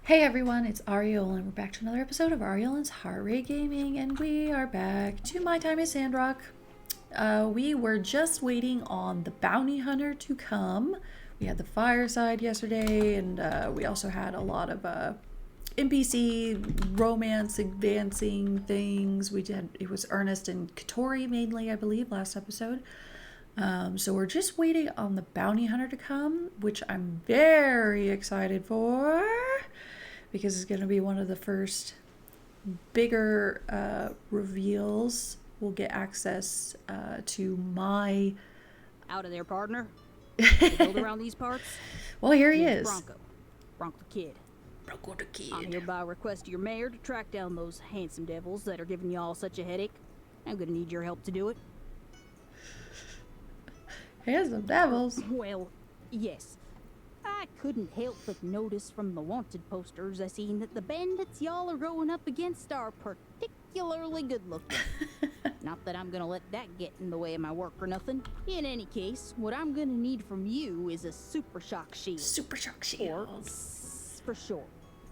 Hey everyone, it's Aureolin. We're back to another episode of Aureolin's Heartrate Gaming, and we are back to My Time at Sandrock. We were just waiting on the bounty hunter to come. We had the fireside yesterday, and we also had a lot of NPC romance advancing things. It was Ernest and Katori mainly, I believe, last episode. So we're just waiting on the bounty hunter to come, which I'm very excited for, because it's going to be one of the first bigger reveals. We'll get access to my... Out of there, partner. Build around these parts. Well, here he is. Bronco the Kid. Bronco the Kid. I'm hereby request your mayor to track down those handsome devils that are giving you all such a headache. I'm gonna need your help to do it. Handsome devils? Well, yes. I couldn't help but notice from the wanted posters I seen that the bandits y'all are going up against are particularly good looking. Not that I'm gonna let that get in the way of my work or nothing. In any case, what I'm gonna need from you is a super shock shield. Super shock shield. Or for short.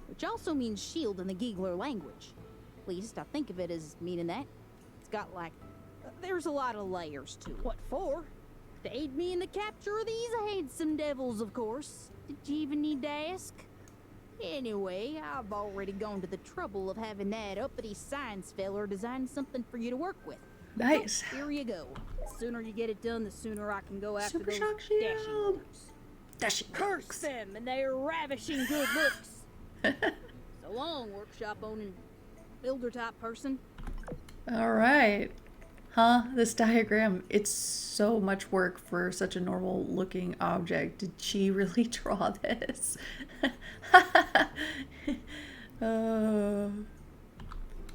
Which also means shield in the Giggler language. At least I think of it as meaning that. It's got like... there's a lot of layers to it. What for? To aid me in the capture of these handsome devils, of course. Did you even need to ask? Anyway, I've already gone to the trouble of having that uppity science feller design something for you to work with. Nice. So, here you go. The sooner you get it done, the sooner I can go after Super those shock dashing shield. looks. Dashing Curse looks. them and their ravishing good looks. So long, workshop owning builder type person. All right. Huh? This diagram, it's so much work for such a normal looking object. Did she really draw this?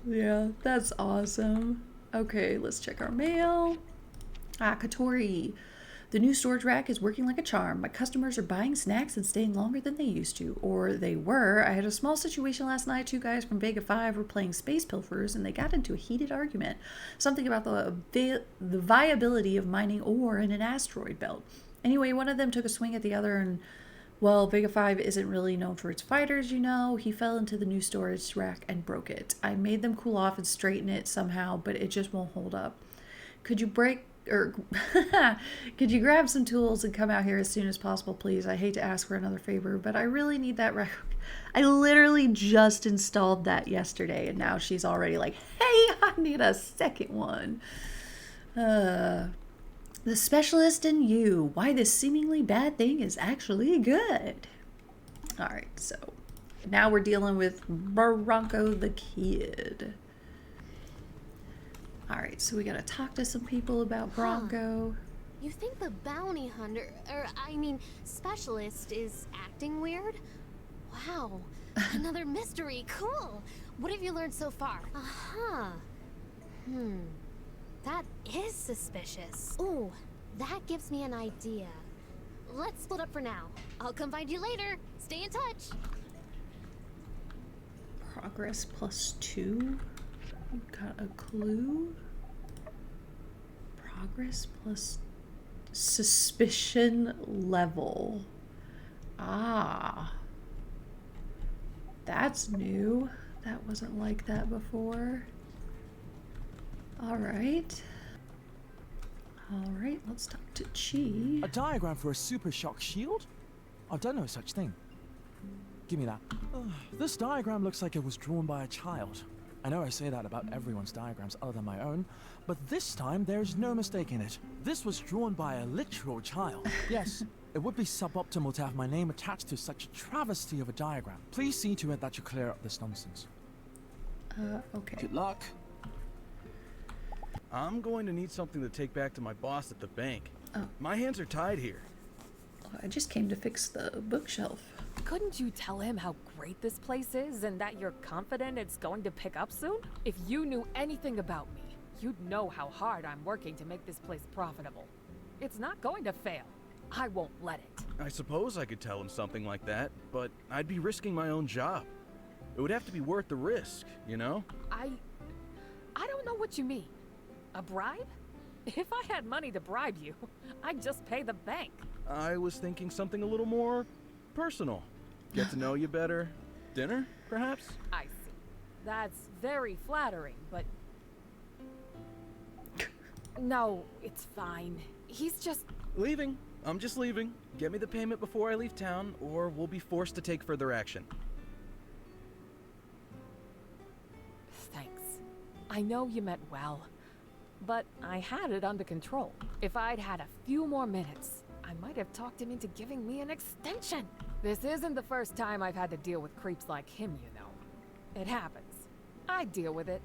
Yeah, that's awesome. Okay, let's check our mail. Katori. The new storage rack is working like a charm. My customers are buying snacks and staying longer than they used to. Or they were. I had a small situation last night. 2 guys from Vega 5 were playing Space Pilferers and they got into a heated argument. Something about the viability of mining ore in an asteroid belt. Anyway, one of them took a swing at the other and, well, Vega 5 isn't really known for its fighters, you know. He fell into the new storage rack and broke it. I made them cool off and straighten it somehow, but it just won't hold up. Could you could you grab some tools and come out here as soon as possible, please? I hate to ask for another favor, but I really need that rack. I literally just installed that yesterday, and now she's already like, hey, I need a second one. The specialist in you. Why this seemingly bad thing is actually good. All right, so now we're dealing with Bronco the Kid. All right, so we gotta talk to some people about Bronco. You think the bounty hunter, specialist is acting weird? Wow, another mystery, cool. What have you learned so far? That is suspicious. Ooh, that gives me an idea. Let's split up for now. I'll come find you later. Stay in touch. Progress +2. Got a clue. Progress plus suspicion level. Ah. That's new. That wasn't like that before. Alright. Alright, let's talk to Chi. A diagram for a super shock shield? I've done no such thing. Give me that. This diagram looks like it was drawn by a child. I know I say that about everyone's diagrams other than my own, but this time there's no mistake in it. This was drawn by a literal child. Yes, it would be suboptimal to have my name attached to such a travesty of a diagram. Please see to it that you clear up this nonsense. Okay. Good luck. I'm going to need something to take back to my boss at the bank. Oh. My hands are tied here. I just came to fix the bookshelf. Couldn't you tell him how great this place is and that you're confident it's going to pick up soon? If you knew anything about me, you'd know how hard I'm working to make this place profitable. It's not going to fail. I won't let it. I suppose I could tell him something like that, but I'd be risking my own job. It would have to be worth the risk, you know? I don't know what you mean. A bribe? If I had money to bribe you, I'd just pay the bank. I was thinking something a little more personal. Get to know you better. Dinner, perhaps? I see. That's very flattering, but... No, it's fine. He's just... Leaving. I'm just leaving. Get me the payment before I leave town, or we'll be forced to take further action. Thanks. I know you meant well, but I had it under control. If I'd had a few more minutes, I might have talked him into giving me an extension. This isn't the first time I've had to deal with creeps like him, you know. It happens. I deal with it.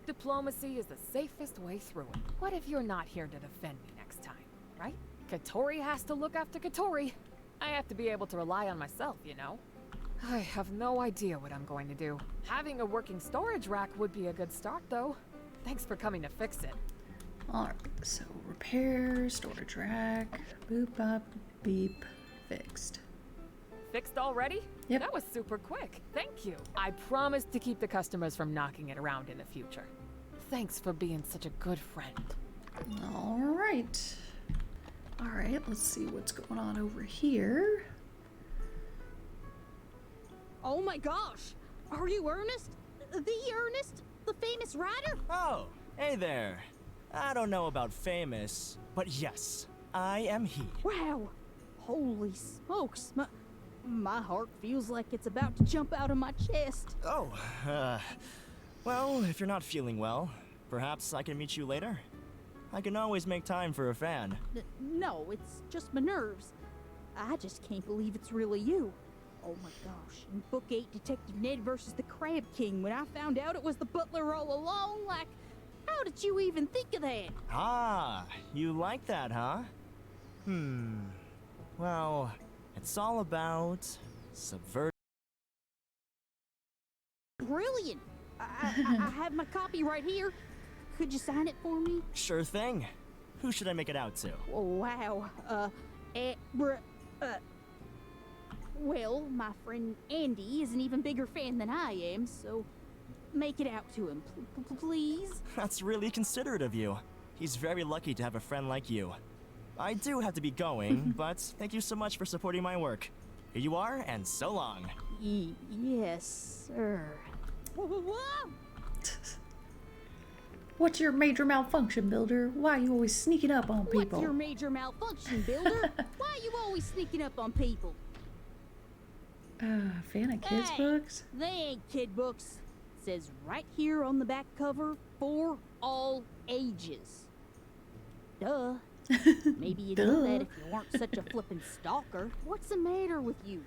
Diplomacy is the safest way through it. What if you're not here to defend me next time, right? Katori has to look after Katori. I have to be able to rely on myself, you know? I have no idea what I'm going to do. Having a working storage rack would be a good start, though. Thanks for coming to fix it. Alright, so repair, storage rack, boop, bop, beep, fixed. Fixed already? Yep. That was super quick. Thank you. I promise to keep the customers from knocking it around in the future. Thanks for being such a good friend. Alright. Alright, let's see what's going on over here. Oh my gosh! Are you Ernest? The Ernest? The famous writer? Oh, hey there. I don't know about famous, but yes, I am he. Wow! Holy smokes! My heart feels like it's about to jump out of my chest. Oh, well, if you're not feeling well, perhaps I can meet you later? I can always make time for a fan. No, it's just my nerves. I just can't believe it's really you. Oh my gosh, in Book 8, Detective Ned versus the Crab King, when I found out it was the butler all along, like, how did you even think of that? Ah, you like that, huh? Well, it's all about subvert. Brilliant! I have my copy right here. Could you sign it for me? Sure thing. Who should I make it out to? Oh, wow. Well, my friend Andy is an even bigger fan than I am, so make it out to him, please. That's really considerate of you. He's very lucky to have a friend like you. I do have to be going, but thank you so much for supporting my work. Here you are, and so long. Yes, sir. Whoa! What's your major malfunction, Builder? Why are you always sneaking up on people? What's your major malfunction, Builder? Why are you always sneaking up on people? Fan of kids' Hey, books? They ain't kid books. It says right here on the back cover, for all ages. Duh. Maybe you'd know that if you weren't such a flippin' stalker. What's the matter with you?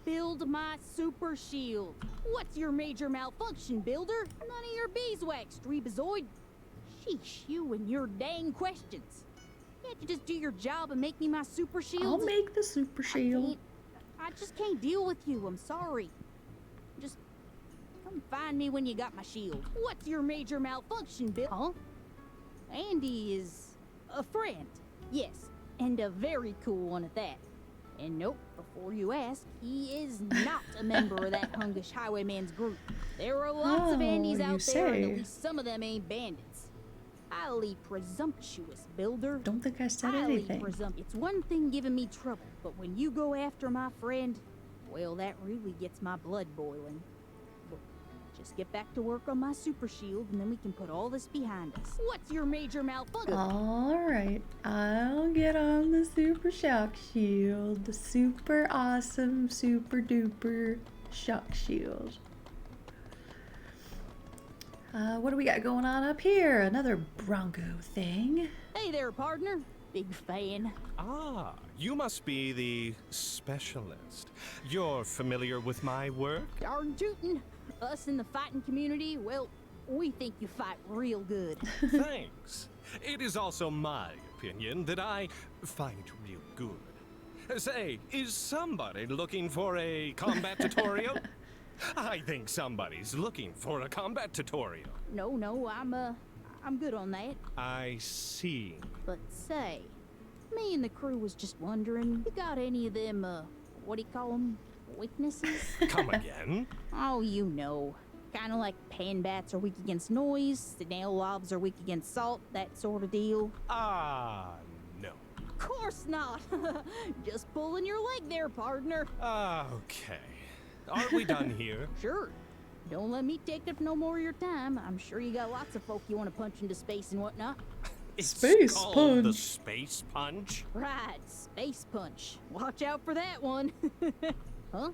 Build my super shield. What's your major malfunction, Builder? None of your beeswax, Strebazoid. Sheesh, you and your dang questions. Can't you just do your job and make me my super shield? I'll make the super shield. I just can't deal with you. I'm sorry. Just come find me when you got my shield. What's your major malfunction, Bill? Huh? Andy is a friend. Yes, and a very cool one at that. And nope, before you ask, he is not a member of that Hungish Highwayman's group. There are lots of Andys out there, and at least some of them ain't bandits. Highly presumptuous, Builder. Don't think I said Highly anything. It's one thing giving me trouble, but when you go after my friend, well, that really gets my blood boiling. But just get back to work on my super shield, and then we can put all this behind us. What's your major malfunction? Alright, I'll get on the super shock shield. The super awesome, super duper shock shield. What do we got going on up here? Another Bronco thing. Hey there, partner. Big fan. Ah, you must be the specialist. You're familiar with my work? Darn tootin'. Us in the fighting community, well, we think you fight real good. Thanks. It is also my opinion that I fight real good. Say, is somebody looking for a combat tutorial? I think somebody's looking for a combat tutorial. No, I'm good on that. I see. But say, me and the crew was just wondering, you got any of them, what do you call them? Weaknesses? Come again? Oh, you know. Kind of like pan bats are weak against noise, the nail lobs are weak against salt, that sort of deal. Ah, no. Of course not. Just pulling your leg there, partner. Okay. are we done here? Sure. Don't let me take up no more of your time. I'm sure you got lots of folk you want to punch into space and whatnot. It's Space called the punch. Space Punch. Right, space punch. Watch out for that one. Huh?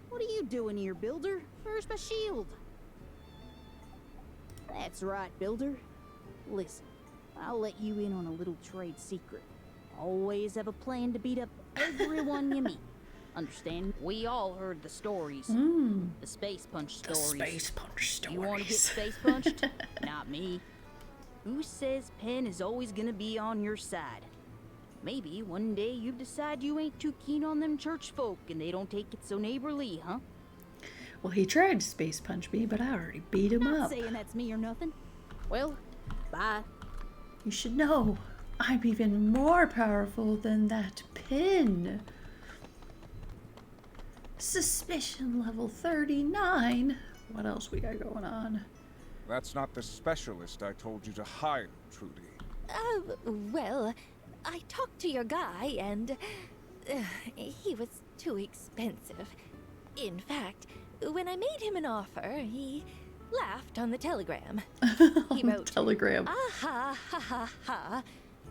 What are you doing here, Builder? Where's my shield? That's right, Builder. Listen, I'll let you in on a little trade secret. Always have a plan to beat up everyone you meet. Understand? We all heard the stories. The space punch The stories. space punch stories. You want to get space punched? Not me. Who says Penn is always gonna be on your side? Maybe one day you decide you ain't too keen on them church folk and they don't take it so neighborly, huh? Well, he tried to space punch me, but I already beat him Not up. saying that's me or nothing. Well, bye. You should know, I'm even more powerful than that pin. Suspicion level 39. What else we got going on? That's not the specialist I told you to hire, Trudy. Well, I talked to your guy and he was too expensive. In fact, when I made him an offer, he laughed on the telegram. He wrote, Telegram. "Ah ha ha ha ha.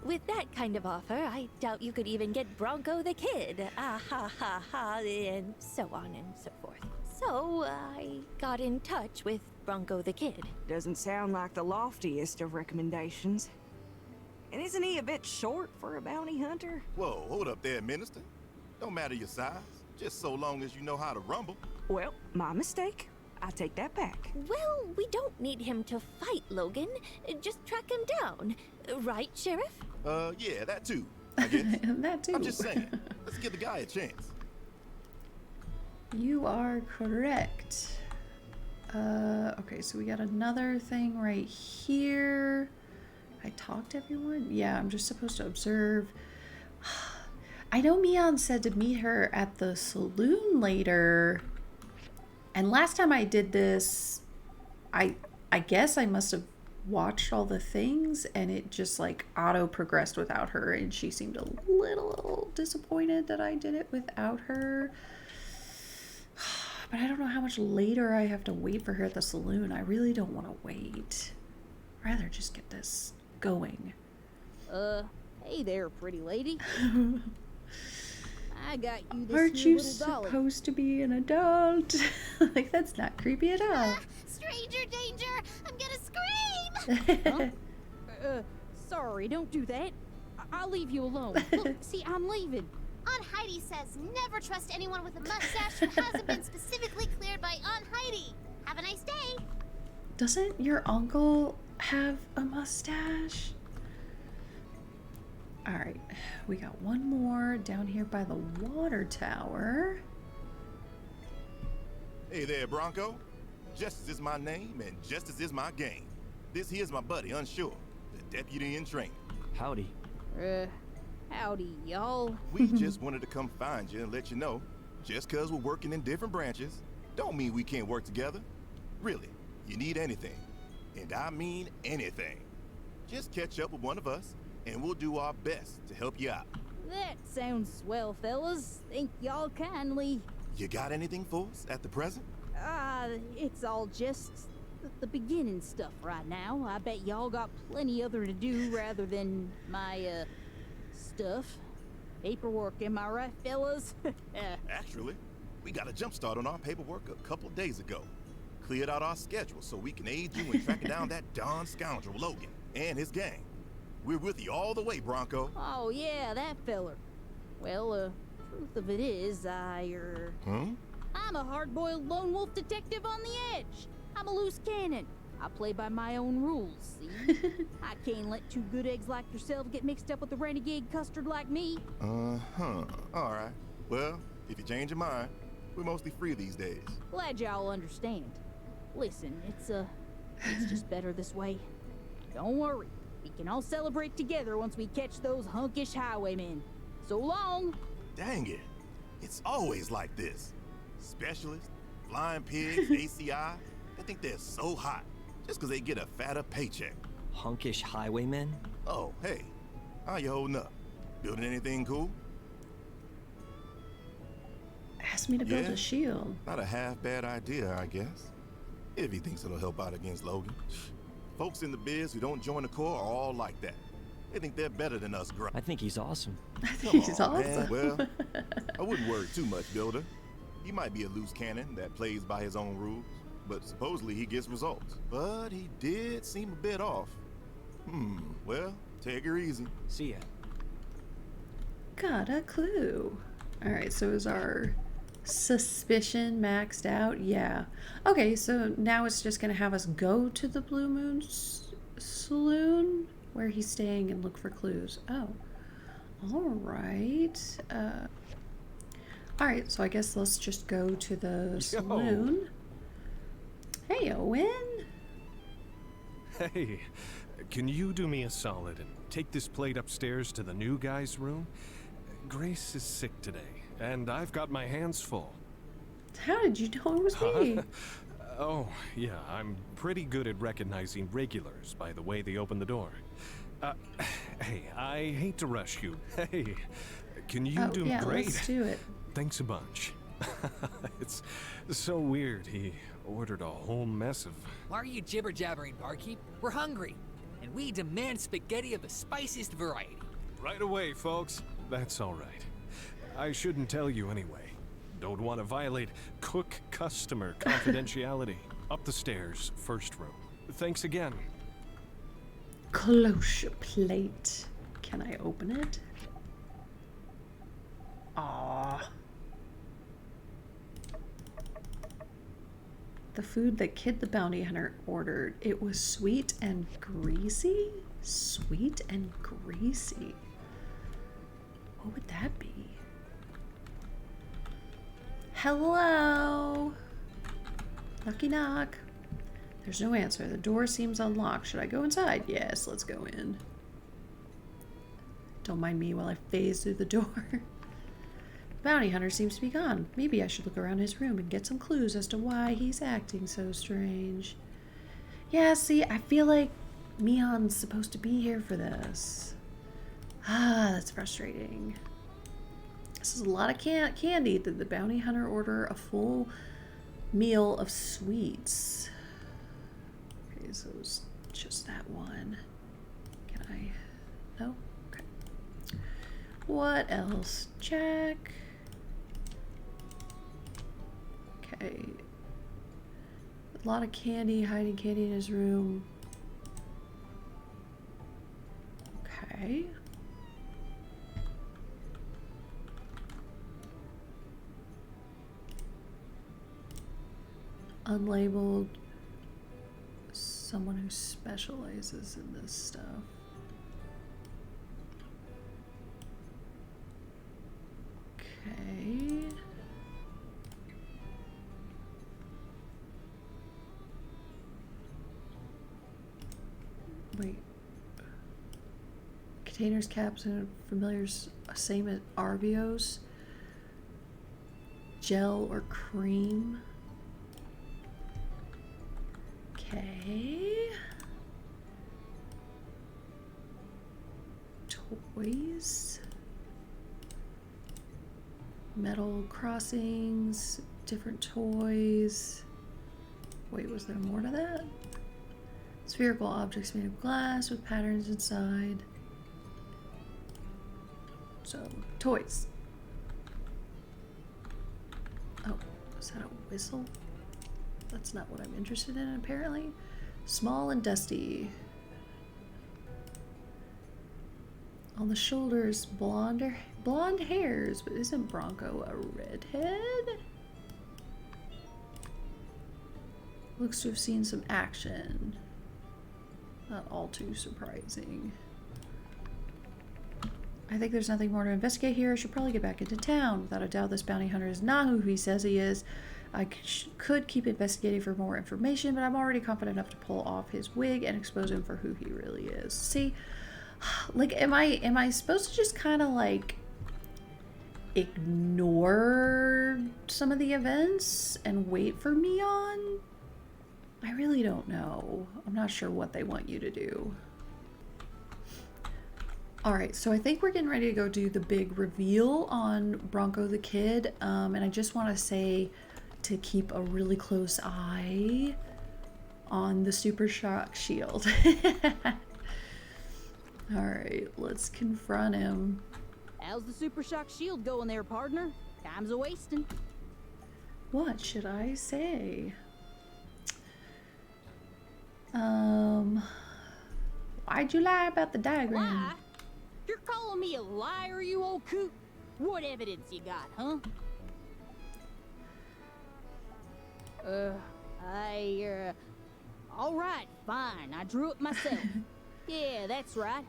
With that kind of offer, I doubt you could even get Bronco the Kid. Ah ha ha ha," and so on and so forth. So I got in touch with Bronco the Kid. Doesn't sound like the loftiest of recommendations. And isn't he a bit short for a bounty hunter? Whoa, hold up there, Minister. Don't matter your size, just so long as you know how to rumble. Well, my mistake. I take that back. Well, we don't need him to fight Logan. Just track him down. Right, Sheriff? Yeah, that too, I guess. That too. I'm just saying, let's give the guy a chance. You are correct. Okay, so we got another thing right here. I talked to everyone? Yeah, I'm just supposed to observe. I know Mion said to meet her at the saloon later. And last time I did this, I guess I must have watched all the things and it just like auto progressed without her, and she seemed a little disappointed that I did it without her. But I don't know how much later I have to wait for her at the saloon. I really don't want to wait. I'd rather just get this going. Hey there, pretty lady. I got you this Aren't here you little dolly. supposed to be an adult? Like, that's not creepy at all. Stranger danger! I'm gonna scream! Sorry, don't do that. I'll leave you alone. Look, see, I'm leaving. Aunt Heidi says never trust anyone with a mustache who hasn't been specifically cleared by Aunt Heidi. Have a nice day. Doesn't your uncle have a mustache? Alright, we got one more down here by the water tower. Hey there, Bronco. Justice is my name, and justice is my game. This here's my buddy, Unsure, the deputy in training. Howdy. Howdy, y'all. We just wanted to come find you and let you know, just 'cause we're working in different branches, don't mean we can't work together. Really, you need anything, and I mean anything, just catch up with one of us, and we'll do our best to help you out. That sounds swell, fellas. Thank y'all kindly. You got anything for us at the present? It's all just the beginning stuff right now. I bet y'all got plenty other to do rather than my, stuff. Paperwork, am I right, fellas? Actually, we got a jump start on our paperwork a couple days ago. Cleared out our schedule so we can aid you in tracking down that darn scoundrel Logan and his gang. We're with you all the way, Bronco. Oh, yeah, that feller. Well, truth of it is, I'm a hard-boiled lone wolf detective on the edge. I'm a loose cannon. I play by my own rules, see? I can't let two good eggs like yourself get mixed up with a renegade custard like me. Uh-huh. All right. Well, if you change your mind, we're mostly free these days. Glad y'all understand. Listen, it's just better this way. Don't worry. We can all celebrate together once we catch those hunkish highwaymen. So long! Dang it. It's always like this. Specialists, flying pigs, ACI, they think they're so hot just 'cause they get a fatter paycheck. Hunkish highwaymen? Oh, hey. How you holding up? Building anything cool? As wants me to build Yeah. a shield. Not a half bad idea, I guess. If he thinks it'll help out against Logan. Folks in the biz who don't join the Corps are all like that. They think they're better than us I think he's awesome. I think he's Aw, awesome. man, well, I wouldn't worry too much, Builder. He might be a loose cannon that plays by his own rules, but supposedly he gets results. But he did seem a bit off. Well, take her easy. See ya. Got a clue. Alright, so is our suspicion maxed out? Yeah. Okay, so now it's just gonna have us go to the Blue Moon Saloon where he's staying and look for clues. Oh. Alright. Alright, so I guess let's just go to the saloon. Hey, Owen. Hey, can you do me a solid and take this plate upstairs to the new guy's room? Grace is sick today, and I've got my hands full. How did you know it was me? Oh, yeah, I'm pretty good at recognizing regulars by the way they open the door. Hey, I hate to rush you. Hey, can you do yeah, great? Let's do it. Thanks a bunch. It's so weird. He ordered a whole mess of... Why are you jibber-jabbering, barkeep? We're hungry, and we demand spaghetti of the spiciest variety. Right away, folks. That's all right. I shouldn't tell you anyway. Don't want to violate cook-customer confidentiality. Up the stairs, first room. Thanks again. Cloche plate. Can I open it? Ah. The food that Kid the Bounty Hunter ordered. It was sweet and greasy? Sweet and greasy. What would that be? Hello? Knocky knock. There's no answer. The door seems unlocked. Should I go inside? Yes, let's go in. Don't mind me while I phase through the door. Bounty hunter seems to be gone. Maybe I should look around his room and get some clues as to why he's acting so strange. Yeah, see, I feel like Mion's supposed to be here for this. Ah, that's frustrating. This is a lot of candy. Did the bounty hunter order a full meal of sweets? Okay, so it was just that one. Can I? No? Okay. What else? Check. Okay. A lot of candy, hiding candy in his room. Okay. Unlabeled. Someone who specializes in this stuff. Okay. Wait. Containers, caps, and familiars, same as Arvios. Gel or cream. Okay. Toys. Metal crossings, different toys. Wait, was there more to that? Spherical objects made of glass with patterns inside. So, toys. Oh, is that a whistle? That's not what I'm interested in, apparently. Small and dusty. On the shoulders, blonde hairs, but isn't Bronco a redhead? Looks to have seen some action. Not all too surprising. I think there's nothing more to investigate here. I should probably get back into town. Without a doubt, this bounty hunter is not who he says he is. I could keep investigating for more information, but I'm already confident enough to pull off his wig and expose him for who he really is. See, like, am I supposed to just kind of like ignore some of the events and wait for Mion? I really don't know. I'm not sure what they want you to do. Alright, so I think we're getting ready to go do the big reveal on Bronco the Kid. And I just want to say to keep a really close eye on the Super Shock Shield. Alright, let's confront him. How's the Super Shock Shield going there, partner? Time's a wasting. What should I say? Why'd you lie about the diagram? Lie? You're calling me a liar, you old coot? What evidence you got, huh? All right, fine. I drew it myself. Yeah, that's right.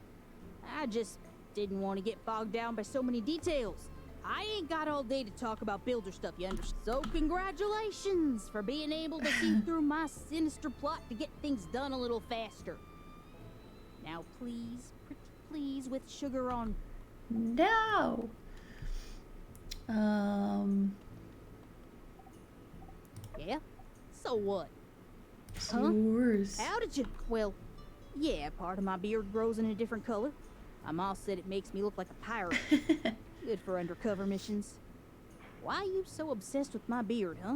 I just didn't want to get bogged down by so many details. I ain't got all day to talk about builder stuff, you understand? So congratulations for being able to see through my sinister plot to get things done a little faster. Now please, pretty please, with sugar on. No. Yeah? So what? Yours. How did you? Well, yeah, part of my beard grows in a different color. My mom said it makes me look like a pirate. Good for undercover missions. Why are you so obsessed with my beard, huh?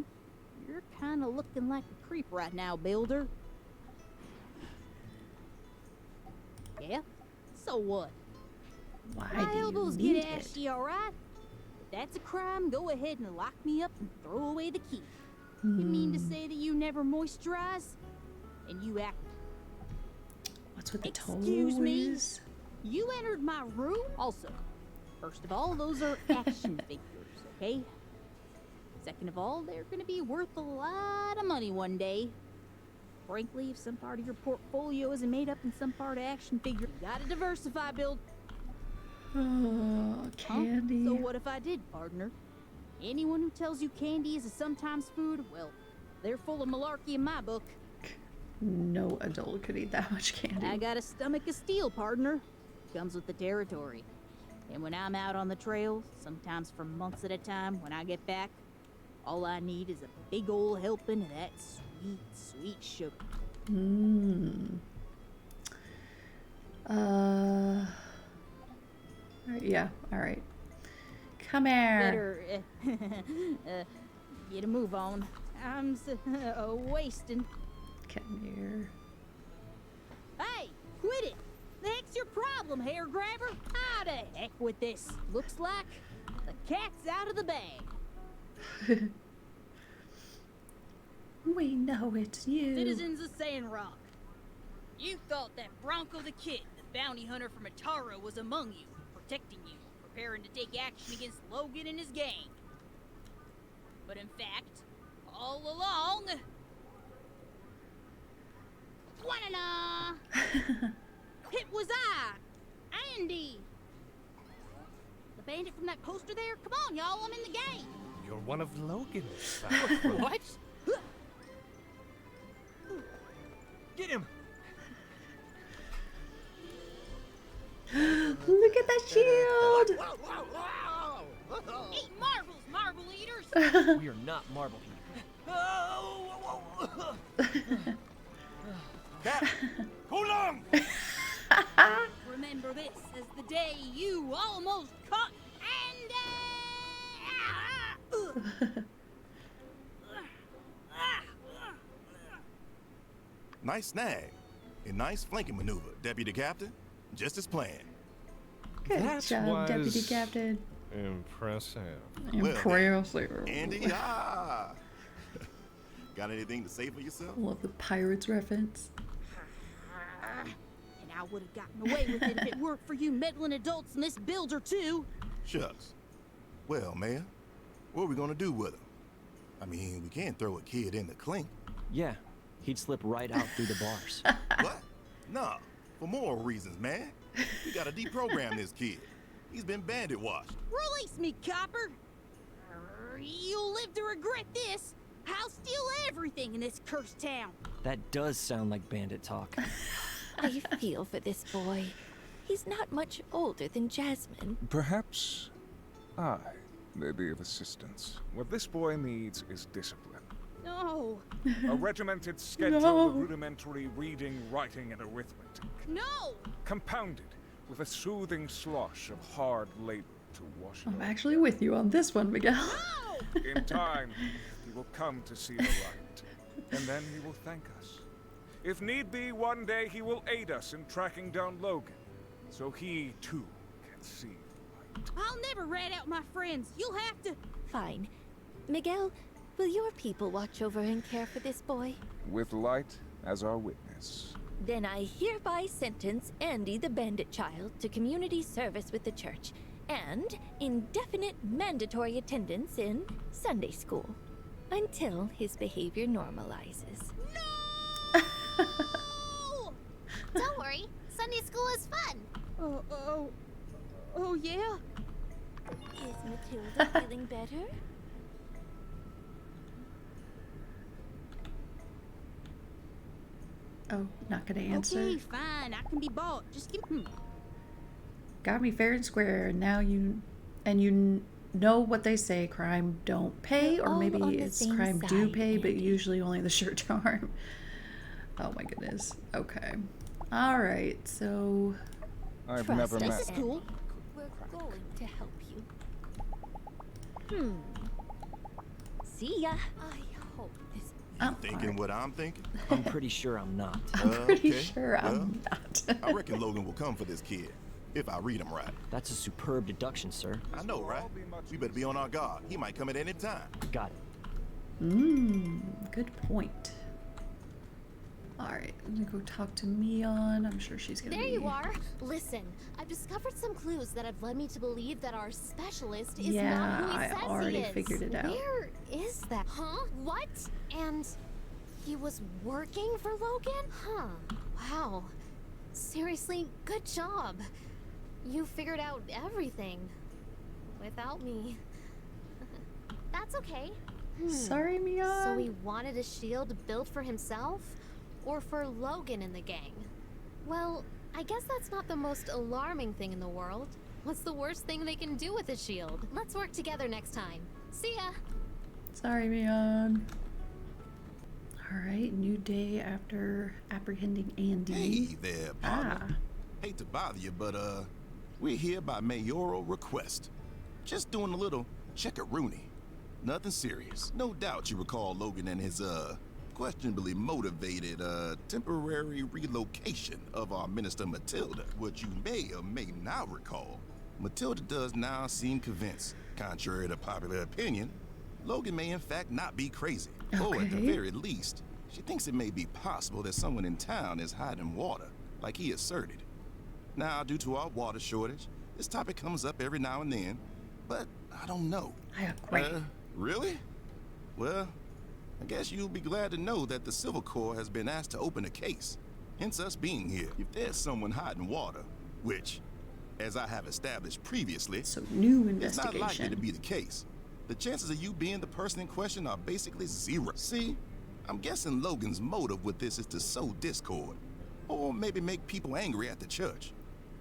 You're kinda looking like a creep right now, builder. Yeah? So what? Why my do elbows you get need ashy, alright? If that's a crime, go ahead and lock me up and throw away the key. You mean to say that you never moisturize? And you act... What's with the toes? Excuse me? You entered my room? Also, first of all, those are action figures, okay? Second of all, they're gonna be worth a lot of money one day. Frankly, if some part of your portfolio isn't made up in some part of action figure, you gotta diversify, build. Oh, candy. Huh? So what if I did, partner? Anyone who tells you candy is a sometimes food, well, they're full of malarkey in my book. No adult could eat that much candy. I got a stomach of steel, partner. Comes with the territory. And when I'm out on the trail, sometimes for months at a time, when I get back, all I need is a big old helping of that sweet, sweet sugar. Yeah, alright. Come here. Better, get a move on. I'm wasting. Come here. Hey, quit it! The heck's your problem, hair grabber? How the heck with this? Looks like the cat's out of the bag. We know it's you. Citizens of Sandrock, you thought that Bronco the Kid, the bounty hunter from Atara, was among you, protecting you, preparing to take action against Logan and his gang. But in fact, all along... Wanna it was I, Andy. The bandit from that poster there? Come on, y'all, I'm in the game. You're one of Logan's. What? Get him! Look at that shield! Eat marbles, marble eaters! We are not marble eaters. Cat! Hold on! Remember this as the day you almost caught Andy! Nice snag. A nice flanking maneuver, Deputy Captain. Just as planned. Good That job, was Deputy Captain. Impressive. Impressive. Andy, got anything to say for yourself? Love the Pirates reference. And I would have gotten away with it if it weren't for you meddling adults and this builder too. Shucks. Well, Mayor, what are we gonna do with him? I mean, we can't throw a kid in the clink. Yeah, he'd slip right out through the bars. What? No, for moral reasons, man. We gotta deprogram this kid. He's been bandit washed. Release me, copper! You'll live to regret this. I'll steal everything in this cursed town. That does sound like bandit talk. I feel for this boy. He's not much older than Jasmine. Perhaps I may be of assistance. What this boy needs is discipline. No. A regimented schedule of rudimentary reading, writing, and arithmetic. No! Compounded with a soothing slosh of hard labor to wash it I'm away. actually with you on this one, Miguel. In time, he will come to see the light, and then he will thank us. If need be, one day he will aid us in tracking down Logan, so he too can see the light. I'll never rat out my friends. You'll have to. Fine. Miguel, will your people watch over and care for this boy? With light as our witness. Then I hereby sentence Andy the Bandit child to community service with the church and indefinite mandatory attendance in Sunday school until his behavior normalizes. Don't worry, Sunday school is fun. Oh yeah? Is Matilda feeling better? Oh, not gonna answer. Okay, fine. I can be bought. Just give me. Got me fair and square, and now you know what they say: crime don't pay, We're or all maybe on the it's same crime do side, pay, but Andy. usually only the short term. Oh my goodness. Okay. All right. So I've Trust never us, met. This is cool. We're going to help you. See ya. I hope this. I'm Thinking what I'm thinking? I'm pretty sure I'm not. pretty Okay, sure I'm not. I reckon Logan will come for this kid, if I read him right. That's a superb deduction, sir. I know, right? We better be on our guard. He might come at any time. Got it. Good point. All right, I'm gonna go talk to Mion. I'm sure she's gonna There be... you are. Listen, I've discovered some clues that have led me to believe that our specialist is Yeah, not who he I says already he is. figured it out. Where is that? Huh? What? And he was working for Logan? Huh. Wow. Seriously, good job. You figured out everything. Without me. That's okay. Sorry, Mion. So he wanted a shield built for himself? Or for Logan in the gang? Well, I guess that's not the most alarming thing in the world. What's the worst thing they can do with a shield? Let's work together next time. See ya! Sorry, Mion. All right, new day after apprehending Andy. Hey there, partner. Ah. Hate to bother you, but we're here by mayoral request. Just doing a little check-a-rooney. Nothing serious. No doubt you recall Logan and his questionably motivated temporary relocation of our minister Matilda. What you may or may not recall, Matilda does now seem convinced, contrary to popular opinion, Logan may in fact not be crazy. Or at the Okay. very least, she thinks it may be possible that someone in town is hiding water, like he asserted. Now, due to our water shortage, this topic comes up every now and then, but I don't know. I agree. Really? Well, I guess you'll be glad to know that the Civil Corps has been asked to open a case, hence us being here. If there's someone hiding water, which, as I have established previously, So new it's not likely to investigation. be the case. The chances of you being the person in question are basically zero. See, I'm guessing Logan's motive with this is to sow discord, or maybe make people angry at the church.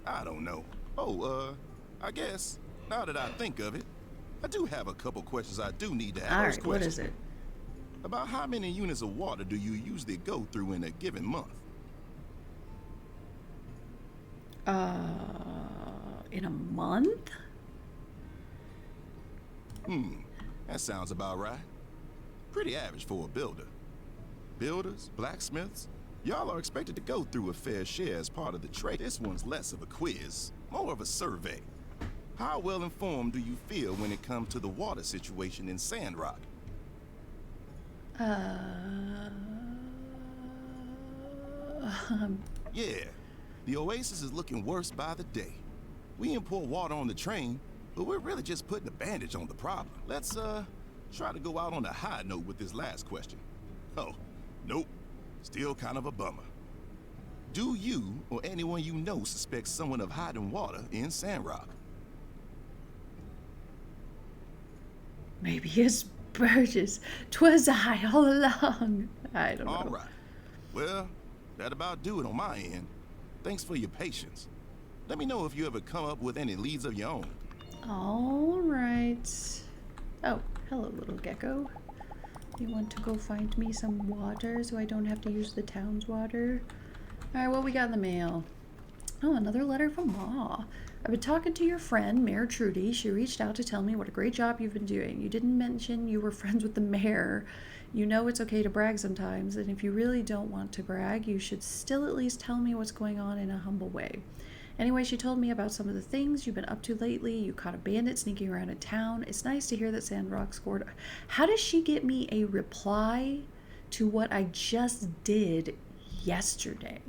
I don't know. Oh, I guess, now that I think of it, I do have a couple questions I do need to ask. All First right, what question. is it? About how many units of water do you usually go through in a given month? In a month? That sounds about right. Pretty average for a builder. Builders, blacksmiths, y'all are expected to go through a fair share as part of the trade. This one's less of a quiz, more of a survey. How well informed do you feel when it comes to the water situation in Sandrock? Yeah, the oasis is looking worse by the day. We import water on the train, but we're really just putting a bandage on the problem. Let's, try to go out on a high note with this last question. Oh, nope. Still kind of a bummer. Do you or anyone you know suspect someone of hiding water in Sandrock? Maybe it's Burgess. 'Twas I all along. I don't know. All right. Well, that about do it on my end. Thanks for your patience. Let me know if you ever come up with any leads of your own. All right. Oh, hello, little gecko. You want to go find me some water so I don't have to use the town's water? All right, what we got in the mail? Oh, another letter from Ma. I've been talking to your friend, Mayor Trudy. She reached out to tell me what a great job you've been doing. You didn't mention you were friends with the mayor. You know it's okay to brag sometimes, and if you really don't want to brag, you should still at least tell me what's going on in a humble way. Anyway, she told me about some of the things you've been up to lately. You caught a bandit sneaking around in town. It's nice to hear that Sandrock scored. How does she get me a reply to what I just did yesterday?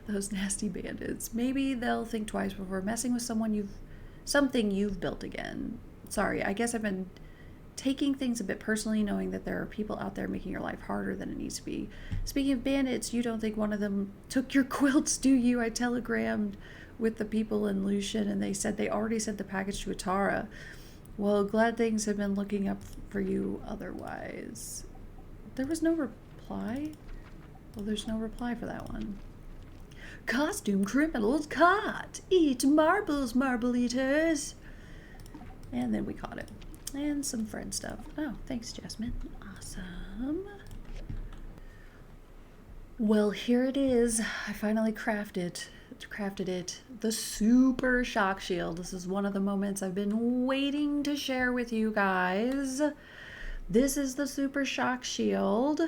Those nasty bandits. Maybe they'll think twice before messing with something you've built again. Sorry, I guess I've been taking things a bit personally, knowing that there are people out there making your life harder than it needs to be. Speaking of bandits, you don't think one of them took your quilts, do you? I telegrammed with the people in Lucian, and they said they already sent the package to Atara. Well, glad things have been looking up for you otherwise. There was no reply? Well, there's no reply for that one. Costume criminals caught. Eat marbles, marble eaters. And then we caught it. And some friend stuff. Oh, thanks, Jasmine. Awesome. Well, here it is. I finally crafted it. The Super Shock Shield. This is one of the moments I've been waiting to share with you guys. This is the Super Shock Shield.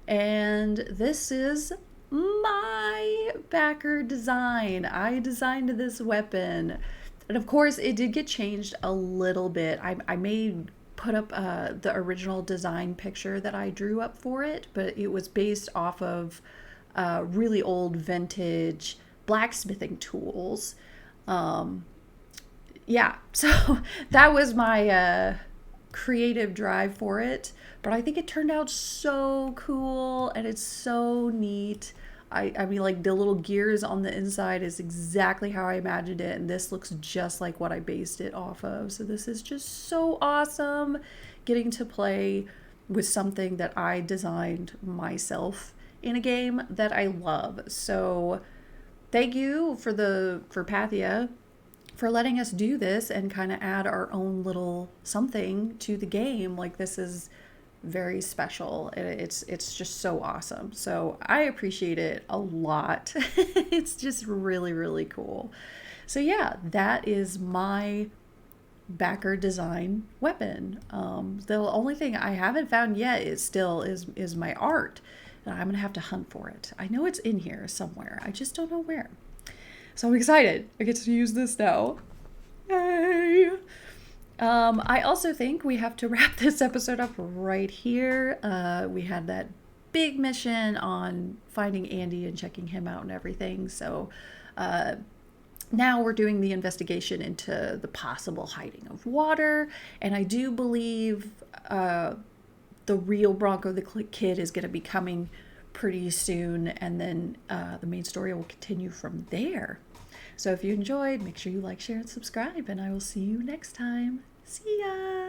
And this is my backer design. I designed this weapon. And of course, it did get changed a little bit. I may put up the original design picture that I drew up for it, but it was based off of really old vintage blacksmithing tools. Yeah, so that was my creative drive for it. But I think it turned out so cool, and it's so neat. I mean, like, the little gears on the inside is exactly how I imagined it, and this looks just like what I based it off of. So this is just so awesome, getting to play with something that I designed myself in a game that I love. So thank you for Pathia for letting us do this and kind of add our own little something to the game. Like, this is very special. It's just so awesome. So I appreciate it a lot. It's just really, really cool. So yeah, that is my backer design weapon. The only thing I haven't found yet is my art. And I'm gonna have to hunt for it. I know it's in here somewhere. I just don't know where. So I'm excited. I get to use this now. Yay! I also think we have to wrap this episode up right here. We had that big mission on finding Andy and checking him out and everything. So now we're doing the investigation into the possible hiding of water. And I do believe the real Bronco the Kid is going to be coming pretty soon. And then the main story will continue from there. So if you enjoyed, make sure you like, share, and subscribe. And I will see you next time. See ya!